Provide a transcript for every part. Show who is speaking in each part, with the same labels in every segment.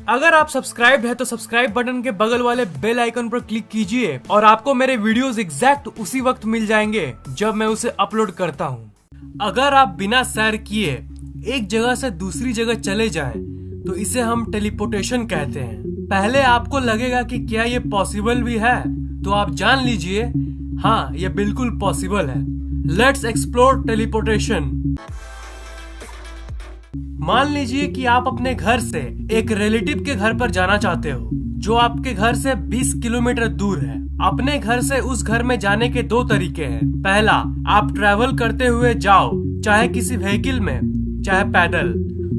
Speaker 1: अगर आप सब्सक्राइब है तो सब्सक्राइब बटन के बगल वाले बेल आइकन पर क्लिक कीजिए और आपको मेरे वीडियोस एग्जैक्ट उसी वक्त मिल जाएंगे जब मैं उसे अपलोड करता हूँ। अगर आप बिना सैर किए एक जगह से दूसरी जगह चले जाएं, तो इसे हम टेलीपोर्टेशन कहते हैं। पहले आपको लगेगा कि क्या ये पॉसिबल भी है, तो आप जान लीजिए हाँ, ये बिल्कुल पॉसिबल है। Let's explore teleportation. मान लीजिए कि आप अपने घर से एक रिलेटिव के घर पर जाना चाहते हो जो आपके घर से 20 किलोमीटर दूर है। अपने घर से उस घर में जाने के दो तरीके हैं। पहला, आप ट्रैवल करते हुए जाओ, चाहे किसी व्हीकल में चाहे पैदल।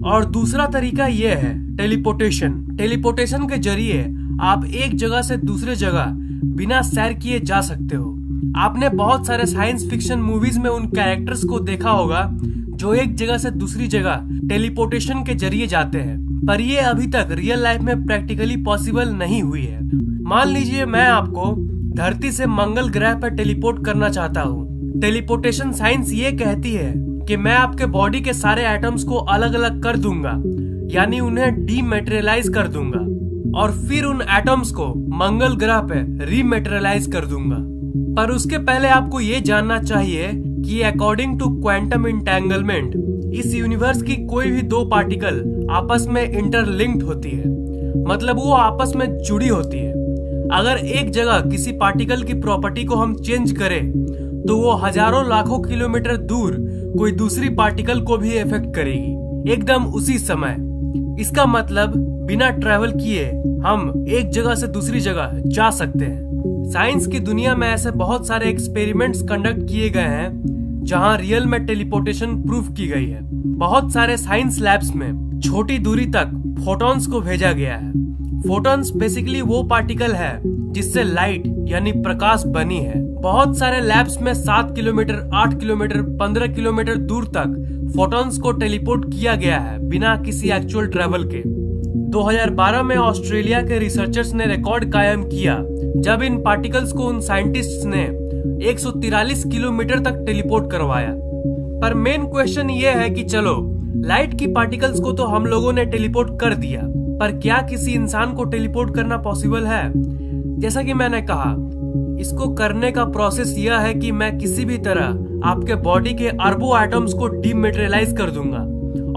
Speaker 1: और दूसरा तरीका ये है टेलीपोर्टेशन। टेलीपोर्टेशन के जरिए आप एक जगह से दूसरे जगह बिना सैर किए जा सकते हो। आपने बहुत सारे साइंस फिक्शन मूवीज में उन कैरेक्टर्स को देखा होगा जो एक जगह से दूसरी जगह टेलीपोर्टेशन के जरिए जाते हैं, पर ये अभी तक रियल लाइफ में प्रैक्टिकली पॉसिबल नहीं हुई है। मान लीजिए मैं आपको धरती से मंगल ग्रह पर टेलीपोर्ट करना चाहता हूँ। टेलीपोर्टेशन साइंस ये कहती है कि मैं आपके बॉडी के सारे एटम्स को अलग अलग कर दूंगा, यानी उन्हें डीमेटेरियलाइज कर दूंगा और फिर उन एटम्स को मंगल ग्रह पे रीमेटेरियलाइज कर दूंगा। पर उसके पहले आपको ये जानना चाहिए कि अकॉर्डिंग टू क्वांटम इंटेंगलमेंट इस यूनिवर्स की कोई भी दो पार्टिकल आपस में इंटरलिंक्ड होती है, मतलब वो आपस में जुड़ी होती है। अगर एक जगह किसी पार्टिकल की प्रॉपर्टी को हम चेंज करें तो वो हजारों लाखों किलोमीटर दूर कोई दूसरी पार्टिकल को भी इफेक्ट करेगी एकदम उसी समय। इसका मतलब बिना ट्रैवल किए हम एक जगह से दूसरी जगह जा सकते हैं। साइंस की दुनिया में ऐसे बहुत सारे एक्सपेरिमेंट्स कंडक्ट किए गए हैं जहां रियल में टेलीपोर्टेशन प्रूफ की गई है। बहुत सारे साइंस लैब्स में छोटी दूरी तक फोटॉन्स को भेजा गया है। फोटॉन्स बेसिकली वो पार्टिकल है जिससे लाइट यानी प्रकाश बनी है। बहुत सारे लैब्स में 7 किलोमीटर, 8 किलोमीटर, 15 किलोमीटर दूर तक फोटॉन्स को टेलीपोर्ट किया गया है बिना किसी एक्चुअल ट्रैवल के। 2012 में ऑस्ट्रेलिया के रिसर्चर्स ने रिकॉर्ड कायम किया जब इन पार्टिकल्स को उन साइंटिस्ट्स ने 143 किलोमीटर तक टेलीपोर्ट करवाया। पर मेन क्वेश्चन ये है कि चलो, लाइट की पार्टिकल्स को तो हम लोगों ने टेलीपोर्ट कर दिया, पर क्या किसी इंसान को टेलीपोर्ट करना पॉसिबल है? जैसा कि मैंने कहा, इसको करने का प्रोसेस यह है कि मैं किसी भी तरह आपके बॉडी के अरबों एटम्स को डीमेटेरियलाइज कर दूंगा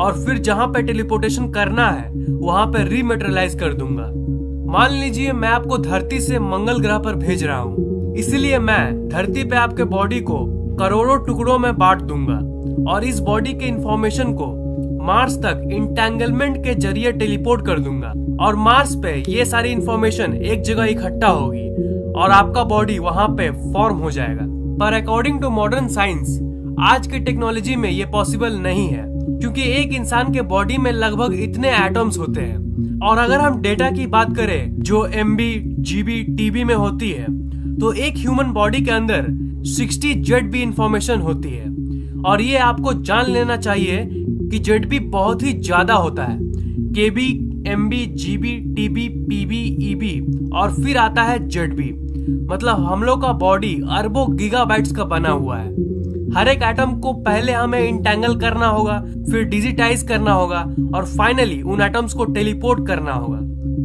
Speaker 1: और फिर जहां पे टेलीपोर्टेशन करना है वहां पे रीमेटेरियलाइज कर दूंगा। मान लीजिए मैं आपको धरती से मंगल ग्रह पर भेज रहा हूँ, इसलिए मैं धरती पे आपके बॉडी को करोड़ों टुकड़ों में बांट दूंगा और इस बॉडी के इंफॉर्मेशन को मार्स तक इंटेंगलमेंट के जरिए टेलीपोर्ट कर दूंगा और मार्स पे ये सारी इंफॉर्मेशन एक जगह इकट्ठा होगी और आपका बॉडी वहां पे फॉर्म हो जाएगा। पर अकॉर्डिंग टू मॉडर्न साइंस आज की टेक्नोलॉजी में ये पॉसिबल नहीं है, क्योंकि एक इंसान के बॉडी में लगभग इतने एटम्स होते हैं और अगर हम डेटा की बात करें जो MB, GB, TB में होती है, तो एक ह्यूमन बॉडी के अंदर 60 ZB इंफॉर्मेशन होती है। और ये आपको जान लेना चाहिए कि ZB बहुत ही ज्यादा होता है। KB, MB, GB, TB, PB, EB और फिर आता है ZB। मतलब हम लोग का बॉडी अरबों गीगाबाइट्स का बना हुआ है। हर एक एटम को पहले हमें इंटेंगल करना होगा, फिर डिजिटाइज करना होगा और फाइनली उन एटम्स को टेलीपोर्ट करना होगा।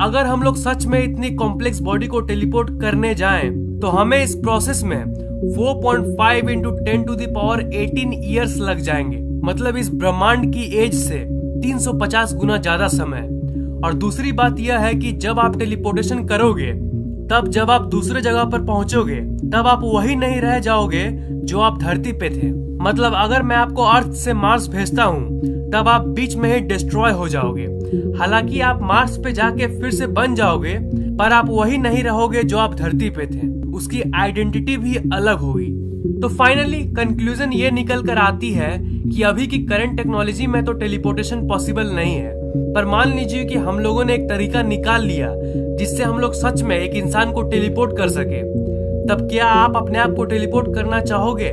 Speaker 1: अगर हम लोग सच में इतनी कॉम्प्लेक्स बॉडी को टेलीपोर्ट करने जाएं, तो हमें इस प्रोसेस में 4.5 × 10⁻18 ईयर्स लग जाएंगे। मतलब इस ब्रह्मांड की एज से 350 गुना ज्यादा समय। और दूसरी बात यह है कि जब आप टेलीपोर्टेशन करोगे, तब जब आप दूसरे जगह पर पहुंचोगे, तब आप वही नहीं रह जाओगे जो आप धरती पे थे। मतलब अगर मैं आपको अर्थ से मार्स भेजता हूँ, तब आप बीच में ही डिस्ट्रॉय हो जाओगे। हालांकि आप मार्स पे जाके फिर से बन जाओगे, पर आप वही नहीं रहोगे जो आप धरती पे थे। उसकी आइडेंटिटी भी अलग होगी। तो फाइनली कंक्लूजन ये निकल कर आती है कि अभी की करंट टेक्नोलॉजी में तो टेलीपोर्टेशन पॉसिबल नहीं है, पर मान लीजिए कि हम लोगों ने एक तरीका निकाल लिया जिससे हम लोग सच में एक इंसान को टेलीपोर्ट कर सके। तब क्या आप अपने आप को टेलीपोर्ट करना चाहोगे?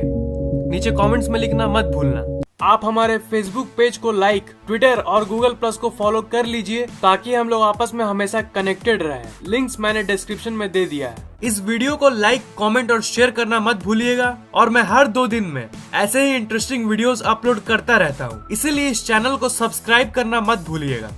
Speaker 1: नीचे कमेंट्स में लिखना मत भूलना। आप हमारे फेसबुक पेज को लाइक, ट्विटर और गूगल प्लस को फॉलो कर लीजिए ताकि हम लोग आपस में हमेशा कनेक्टेड रहे। लिंक्स मैंने डिस्क्रिप्शन में दे दिया है। इस वीडियो को लाइक, कमेंट और शेयर करना मत भूलिएगा। और मैं हर 2 दिन में ऐसे ही इंटरेस्टिंग वीडियोस अपलोड करता रहता हूँ, इसीलिए इस चैनल को सब्सक्राइब करना मत भूलिएगा।